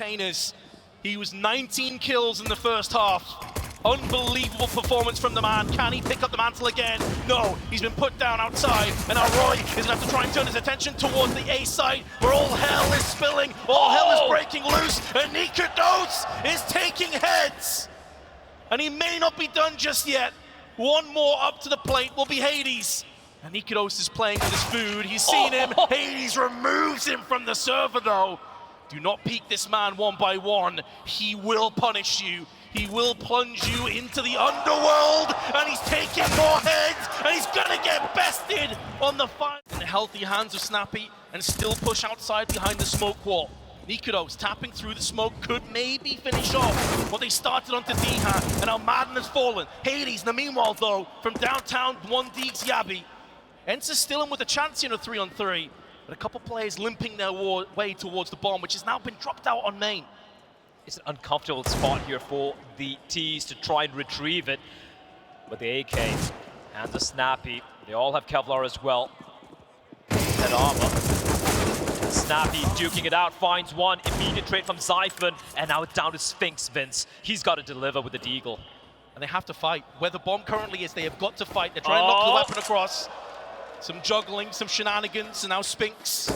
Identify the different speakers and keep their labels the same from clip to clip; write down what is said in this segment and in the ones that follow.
Speaker 1: containers. He was 19 kills in the first half. Unbelievable performance from the man. Can he pick up the mantle again? No, he's been put down outside, and now Roy is going to have to try and turn his attention towards the A site, where all hell is spilling, all hell is breaking loose, and Nuke is taking heads. And he may not be done just yet. One more up to the plate will be Hades. And Nuke is playing with his food. He's seen him. Hades removes him from the server, though. Do not peek this man one by one. He will punish you. He will plunge you into the underworld, and he's taking more heads, and he's gonna get bested on the final. In the healthy hands of Snappy, and still push outside behind the smoke wall. Nuke tapping through the smoke, could maybe finish off what they started onto Diha, and now Maden has fallen. Hades, in the meanwhile though, from downtown, one Deeks Yabby. ENCE is still in with a chance in a 3-on-3, but a couple players limping their way towards the bomb, which has now been dropped out on main.
Speaker 2: It's an uncomfortable spot here for the T's to try and retrieve it. But the AK and the Snappy, they all have Kevlar as well. Head armor. Snappy duking it out, finds one, immediate trade from Zyphon, and now it's down to Spinx, Vince. He's got to deliver with the Deagle.
Speaker 1: And they have to fight. Where the bomb currently is, they have got to fight. They're trying to knock the weapon across. Some juggling, some shenanigans, and now Spinx.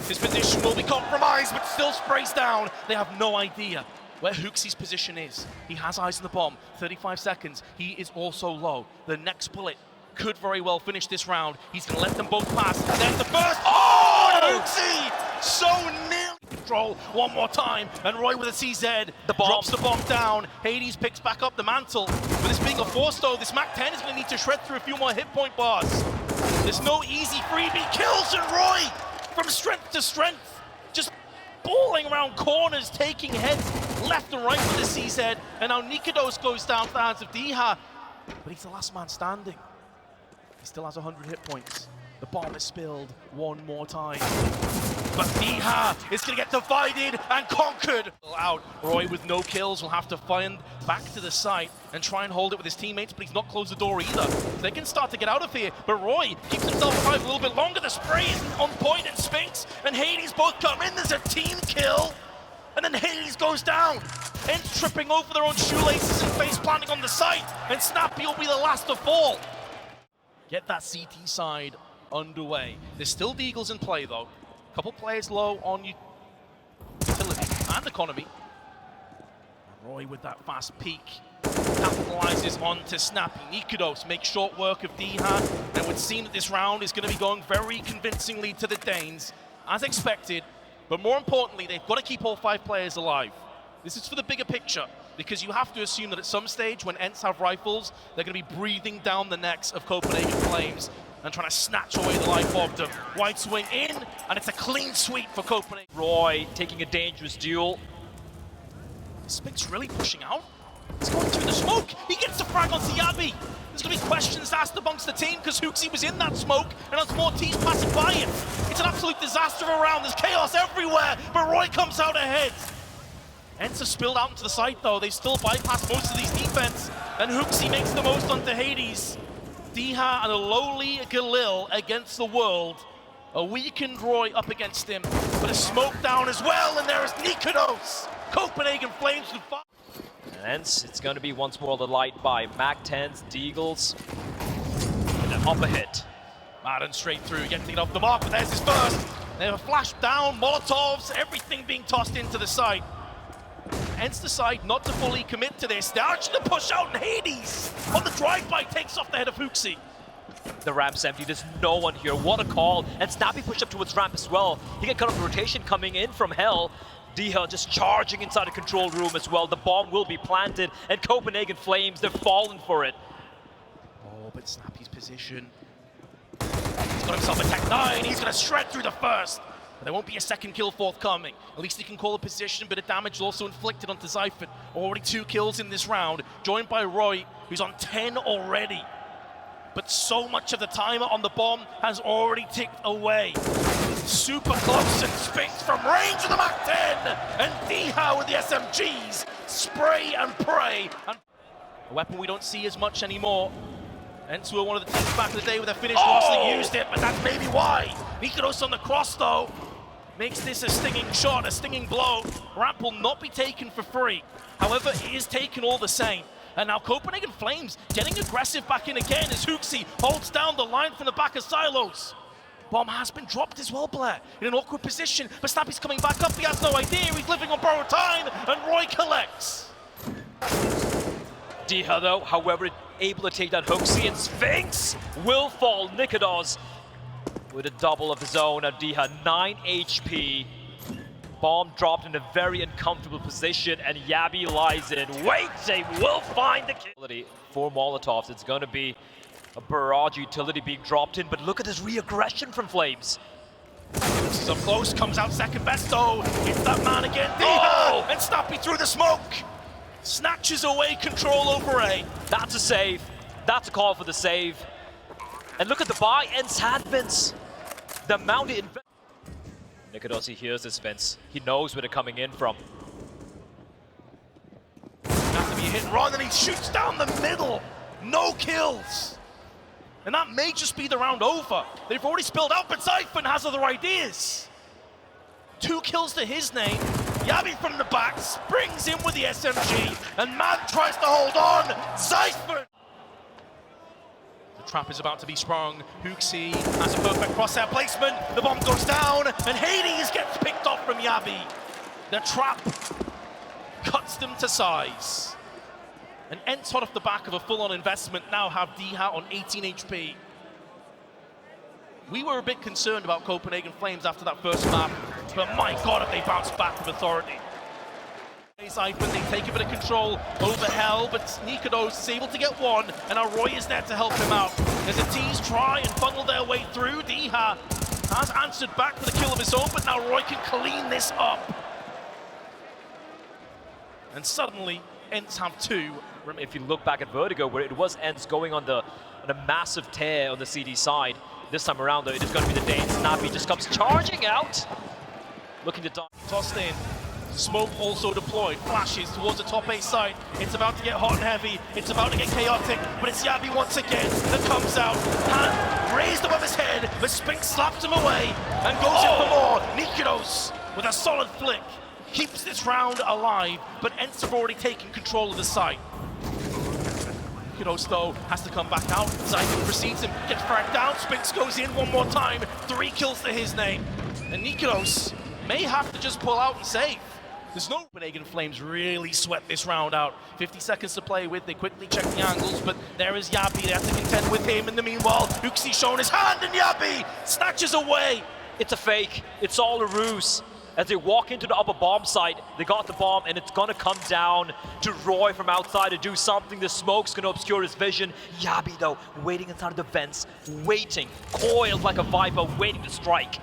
Speaker 1: His position will be compromised, but still sprays down. They have no idea where HooXi's position is. He has eyes on the bomb, 35 seconds. He is also low. The next bullet could very well finish this round. He's gonna let them both pass. There's the first. Oh, HooXi! So near control one more time, and Roy with a CZ drops the bomb down. Hades picks back up the mantle. With this being a force though, this MAC-10 is gonna need to shred through a few more hit point bars. There's no easy freebie kills, and Roy from strength to strength, just balling around corners, taking heads left and right with the CZ, and now Nuke goes down to the hands of Diha, but he's the last man standing. He still has 100 hit points. The bomb is spilled one more time. But Diha is going to get divided and conquered. Out. Roy with no kills will have to find back to the site and try and hold it with his teammates, but he's not closed the door either. They can start to get out of here, but Roy keeps himself alive a little bit longer. The spray is on point, and Spinx and Hades both come in. There's a team kill, and then Hades goes down. ENCE tripping over their own shoelaces and face planting on the site, and Snappy will be the last to fall. Get that CT side underway. There's still Deagles in play though. Couple players low on utility and economy. And Roy with that fast peek capitalizes onto Snappy. Nuke makes short work of Diha, and it would seem that this round is going to be going very convincingly to the Danes, as expected. But more importantly, they've got to keep all 5 players alive. This is for the bigger picture, because you have to assume that at some stage when ENCE have rifles, they're going to be breathing down the necks of Copenhagen Flames and trying to snatch away the life of them. White swing in, and it's a clean sweep for Copenhagen.
Speaker 2: Roy taking a dangerous duel.
Speaker 1: Spinx really pushing out. He's going through the smoke. He gets the frag onto Yabby. There's going to be questions asked amongst the team because HooXi was in that smoke, and there's more teams passing by him. It's an absolute disaster around. There's chaos everywhere, but Roy comes out ahead. ENCE spilled out into the site though. They still bypass most of these defense, and HooXi makes the most onto Hades. Diha and a lowly Galil against the world. A weakened Roy up against him, but a smoke down as well, and there is Nuke. Copenhagen Flames with fire.
Speaker 2: And ENCE, it's going to be once more the light by MAC-10s, Deagles, and an up a hit.
Speaker 1: Maden straight through, getting it off the mark, but there's his first. They have a flash down, Molotovs, everything being tossed into the site. ENCE decide not to fully commit to this. They're actually to push out, and Hades on the drive-by takes off the head of HooXi.
Speaker 2: The ramp's empty, there's no one here, what a call. And Snappy pushed up towards ramp as well. He can cut off the rotation coming in from hell. Diha just charging inside the control room as well. The bomb will be planted, and Copenhagen Flames, they're falling for it.
Speaker 1: Oh, but Snappy's position. He's got himself a Tech 9, he's gonna shred through the first. But there won't be a second kill forthcoming. At least he can call a position, but a damage also inflicted onto Zyphon. Already 2 kills in this round, joined by Roy, who's on 10 already. But so much of the timer on the bomb has already ticked away. Super close, and Spinx from range of the MAC-10, and Diha with the SMGs. Spray and pray. And a weapon we don't see as much anymore. ENCE were one of the teams back in the day with their finish once they used it, but that's maybe why. Nuke on the cross though. makes this a stinging shot, a stinging blow. Ramp will not be taken for free. However, it is taken all the same. And now Copenhagen Flames getting aggressive back in again as HooXi holds down the line from the back of Silos. Bomb has been dropped as well, Blair, in an awkward position, but Snappy's coming back up, he has no idea, he's living on borrowed time, and Roy collects.
Speaker 2: Diha though, however, able to take down HooXi, and Spinx will fall. Nikodos with a double of his own. Now Diha, 9 HP. Bomb dropped in a very uncomfortable position, and Yabi lies in. Wait, they will find the kill. For Molotovs, it's going to be a barrage utility being dropped in, but look at this re-aggression from Flames.
Speaker 1: This is up close, comes out second best though. It's that man again, Diha, and Snappy through the smoke. Snatches away control over A.
Speaker 2: That's a save. That's a call for the save. And look at the buy, ENCE had Vince. The mounted Nikodos, he hears this Vince. He knows where they're coming in from.
Speaker 1: Has to be a hit and run, and he shoots down the middle. No kills. And that may just be the round over. They've already spilled out, but Zyphon has other ideas. 2 kills to his name. Yabi from the back springs in with the SMG, and maden tries to hold on. Zyphon! The trap is about to be sprung. HooXi has a perfect crosshair placement. The bomb goes down, and Hades gets picked off from Yabi. The trap cuts them to size. And ENCE, hot off the back of a full-on investment, now have Diha on 18 HP. We were a bit concerned about Copenhagen Flames after that first map, but my god, have they bounced back with authority. Zyphon, they take a bit of control over Hell, but Nikodos is able to get one, and now Roy is there to help him out. As the T's try and funnel their way through, Diha has answered back with a kill of his own, but now Roy can clean this up. And suddenly, ENCE have 2.
Speaker 2: If you look back at Vertigo, where it was ENCE going on a massive tear on the CD side, this time around though, it is going to be the Dane. Snappy just comes charging out, looking to die.
Speaker 1: Tossed in. Smoke also deployed. Flashes towards the top A side. It's about to get hot and heavy. It's about to get chaotic, but it's Yabi once again that comes out. Hand raised above his head, but Spinx slaps him away and goes in for more. Nikodos with a solid flick keeps this round alive, but ENCE have already taken control of the site. Nikodos, though, has to come back out. Zyphon precedes him, gets fragged down. Spinx goes in one more time. 3 kills to his name. And Nikodos may have to just pull out and save. There's no Copenhagen Flames really sweat this round out. 50 seconds to play with. They quickly check the angles, but there is Yabi. They have to contend with him. In the meanwhile, HooXi showing his hand, and Yabi snatches away.
Speaker 2: It's a fake. It's all a ruse. As they walk into the upper bomb site, they got the bomb, and it's gonna come down to Roy from outside to do something. The smoke's gonna obscure his vision. Yabi, though, waiting inside of the vents, waiting, coiled like a viper, waiting to strike.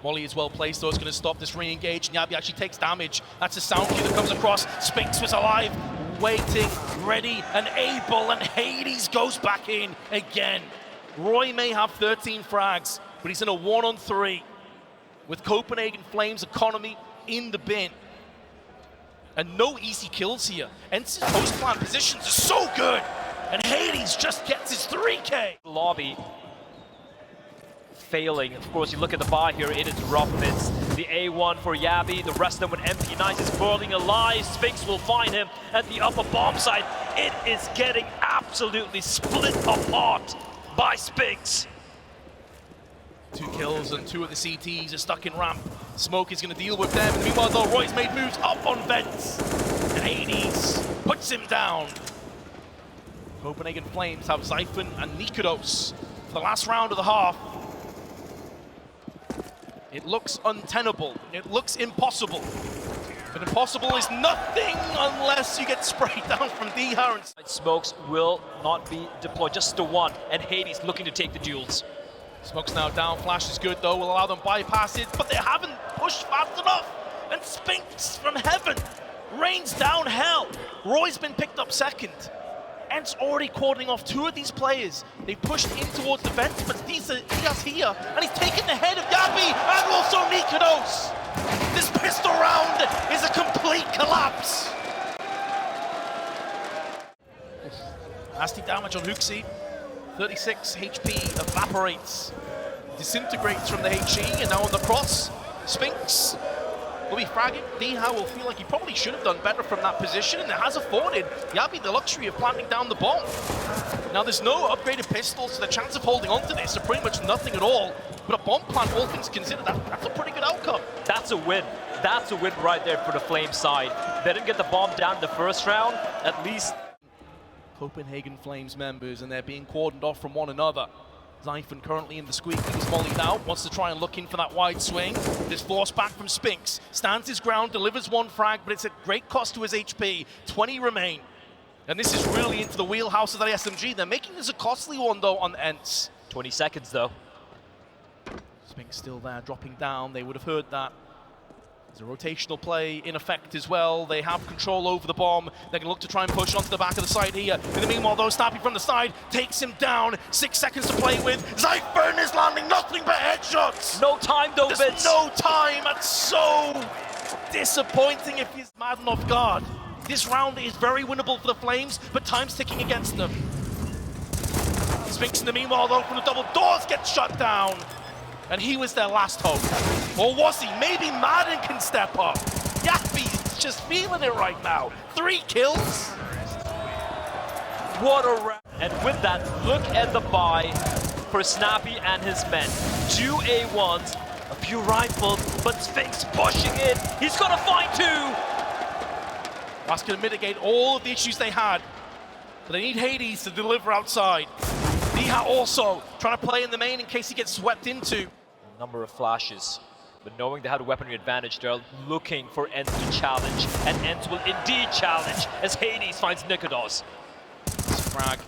Speaker 1: Molly is well placed, though, is going to stop this re-engage. Yabi actually takes damage. That's a sound cue that comes across. Spinx was alive, waiting, ready, and able, and Hades goes back in again. Roy may have 13 frags, but he's in a 1-on-3 with Copenhagen Flames economy in the bin. And no easy kills here. ENCE's post-plant positions are so good, and Hades just gets his 3K.
Speaker 2: Lobby failing. Of course, you look at the buy here, it is rough. It's the A1 for Yabi, the rest of them with MP9 is burning alive. Spinx will find him at the upper bomb site. It is getting absolutely split apart by Spinx.
Speaker 1: 2 kills and 2 of the CTs are stuck in ramp. Smoke is going to deal with them. Meanwhile, though, Roy's made moves up on vents. And Hades puts him down. Copenhagen Flames have Zyphon and Nikodos for the last round of the half. It looks untenable. It looks impossible. But impossible is nothing unless you get sprayed down from Diha.
Speaker 2: Smokes will not be deployed, just the one. And Hades looking to take the duels.
Speaker 1: Smoke's now down. Flash is good, though. Will allow them bypass it, but they haven't pushed fast enough. And Spinx from heaven rains down hell. Roy's been picked up second. ENCE already cordoning off 2 of these players. They pushed in towards the vents, but Diha's here, and he's taken the head of Yabi and also Nikodos. This pistol round is a complete collapse. Nasty damage on HooXi. 36 HP evaporates, disintegrates from the HE, and now on the cross. Spinx will be fragging. Deha will feel like he probably should have done better from that position, and it has afforded Yabi the luxury of planting down the bomb. Now there's no upgraded pistols, so the chance of holding on to this are pretty much nothing at all. But a bomb plant, all things considered, that's a pretty good outcome.
Speaker 2: That's a win. That's a win right there for the Flame side. They didn't get the bomb down in the first round, at least.
Speaker 1: Copenhagen Flames members, and they're being cordoned off from one another. Zyphon currently in the squeak, he's mollied out, wants to try and look in for that wide swing. There's force back from Spinx, stands his ground, delivers one frag, but it's at great cost to his HP. 20 remain. And this is really into the wheelhouse of the SMG. They're making this a costly one though on ENCE.
Speaker 2: 20 seconds though.
Speaker 1: Spinx still there, dropping down, they would have heard that. There's a rotational play in effect as well. They have control over the bomb. They're going to look to try and push onto the back of the side here. In the meanwhile, though, Snappy from the side takes him down. 6 seconds to play with. Zyphon is landing nothing but headshots.
Speaker 2: No time, though,
Speaker 1: There's
Speaker 2: Vince.
Speaker 1: no time. That's so disappointing if he's Maden off guard. This round is very winnable for the Flames, but time's ticking against them. Spinx in the meanwhile, though, from the double doors gets shut down. And he was their last hope. Or was he? Maybe Maden can step up. Yappy's just feeling it right now. 3 kills.
Speaker 2: What a round. And with that, look at the buy for Snappy and his men. 2 A1s, a few rifles, but Spinx pushing it. He's gonna find 2.
Speaker 1: That's going to mitigate all of the issues they had. But they need Hades to deliver outside. Deha also trying to play in the main in case he gets swept into.
Speaker 2: A number of flashes, but knowing they had a weaponry advantage, they're looking for ENCE to challenge, and ENCE will indeed challenge as Hades finds Nikodos.
Speaker 1: Frag.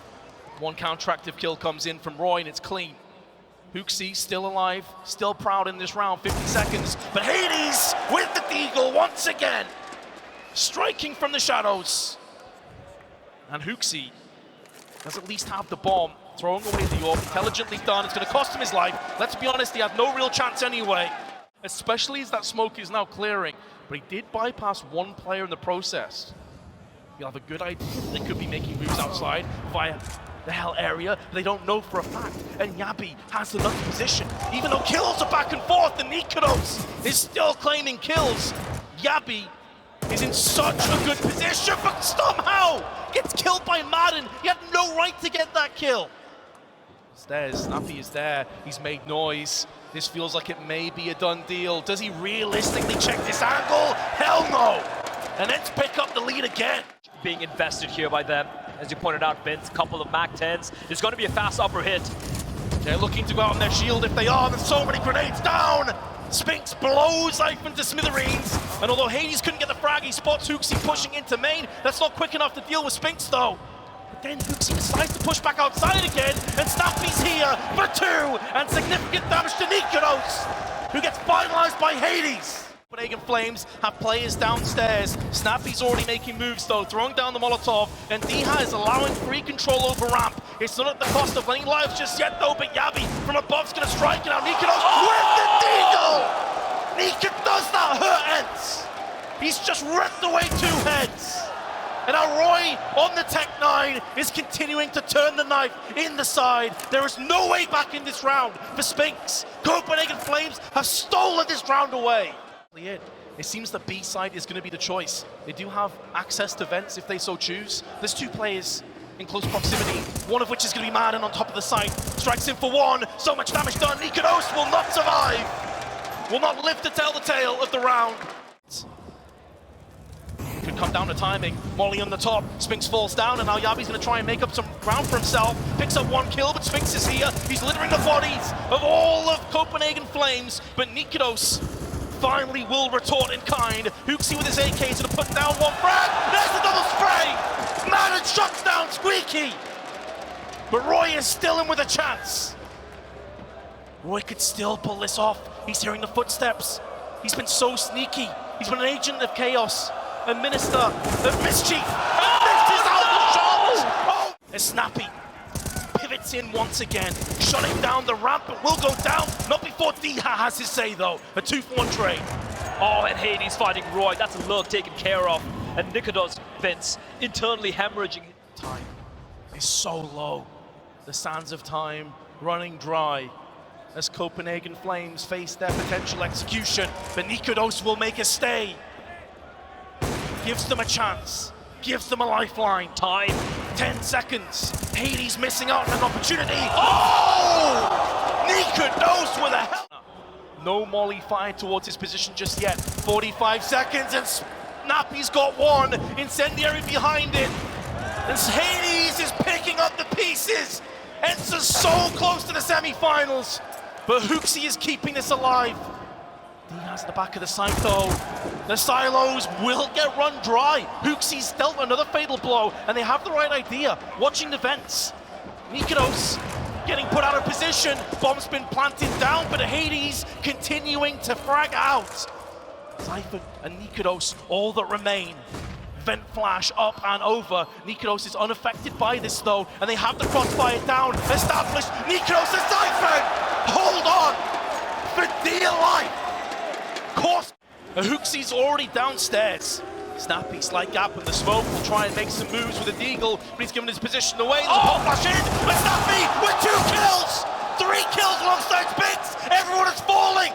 Speaker 1: One counteractive kill comes in from Roy and it's clean. Hooksy still alive, still proud in this round, 50 seconds. But Hades with the deagle once again. Striking from the shadows. And Hooksy does at least have the bomb. Throwing away the orb, intelligently done. It's going to cost him his life. Let's be honest, he had no real chance anyway. Especially as that smoke is now clearing. But he did bypass one player in the process. You'll have a good idea they could be making moves outside via the hell area. They don't know for a fact. And Yabi has another position. Even though kills are back and forth, and Nikodos is still claiming kills. Yabi is in such a good position, but somehow gets killed by Maden. He had no right to get that kill. Snappy is there. He's made noise. This feels like it may be a done deal. Does he realistically check this angle? Hell no! And let's pick up the lead again.
Speaker 2: Being invested here by them. As you pointed out, Vince, a couple of MAC-10s. There's going to be a fast upper hit.
Speaker 1: They're looking to go out on their shield if they are. There's so many grenades down! Spinx blows Zyphon to smithereens. And although Hades couldn't get the frag, he spots Hooksy pushing into main. That's not quick enough to deal with Spinx though. But then Hooksy decides to push back outside again, and Snappy's here for 2, and significant damage to Nikodos, who gets finalized by Hades. Copenhagen Flames have players downstairs. Snappy's already making moves though, throwing down the Molotov, and Deha is allowing free control over ramp. It's not at the cost of any lives just yet though, but Yabi from above's gonna strike, and now Nikodos with the deagle! Nika does not hurt ENCE! He's just ripped away 2 heads! And now Roy on the Tech 9 is continuing to turn the knife in the side. There is no way back in this round for Spinx. Copenhagen Flames have stolen this round away. It seems the B side is going to be the choice. They do have access to vents if they so choose. There's 2 players in close proximity, one of which is going to be Maden on top of the site. Strikes in for 1, so much damage done. Nikodos will not survive. Will not live to tell the tale of the round. Could come down to timing. Molly on the top, Spinx falls down, and now Yabi's going to try and make up some ground for himself. Picks up 1 kill, but Spinx is here. He's littering the bodies of all of Copenhagen Flames, but Nikodos finally will retort in kind. Hooksy with his AK is going to put down 1 frag. There's the double spray! Maden shuts down Squeaky! But Roy is still in with a chance. Roy could still pull this off. He's hearing the footsteps. He's been so sneaky. He's been an agent of chaos, a minister of mischief, and misses out the shot! Oh! As Snappy pivots in once again, shutting down the ramp, but will go down. Not before Deha has his say though. A 2-for-1 trade.
Speaker 2: Oh, and Hades fighting Roy. That's a look taken care of. And Nikodos, Vince, internally hemorrhaging.
Speaker 1: Time is so low. The sands of time running dry. as Copenhagen Flames face their potential execution. But Nikodos will make a stay. Gives them a chance. Gives them a lifeline.
Speaker 2: Time.
Speaker 1: 10 seconds. Hades missing out on an opportunity. Oh! Nikodos with a hell. No molly fired towards his position just yet. 45 seconds and Snappy's got one. Incendiary behind it. And Hades is picking up the pieces. ENCE is so close to the semi-finals. But Hooksy is keeping this alive. He has the back of the site though. The silos will get run dry. Hooksy's dealt another fatal blow, and they have the right idea. Watching the vents. Nikodos getting put out of position. Bomb's been planted down, but Hades continuing to frag out. Zyphon and Nikodos, all that remain. Vent flash up and over. Nikodos is unaffected by this though, and they have the crossfire down. Established. Nikodos and Zyphon! Hold on! For dear life! Course. Hooksy's already downstairs. Snappy, slight gap in the smoke, will try and make some moves with a deagle, but he's given his position away. There's a pop flash in, but Snappy with 2 kills! 3 kills alongside Spinx! Everyone is falling!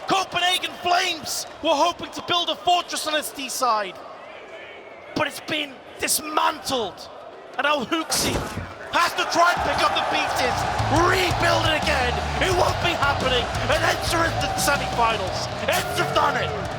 Speaker 1: Copenhagen Flames were hoping to build a fortress on its D side, but it's been dismantled. And now Hooksy has to try and pick up the pieces, rebuild it again. It won't be happening. And ENCE is the semi-finals. ENCE have done it.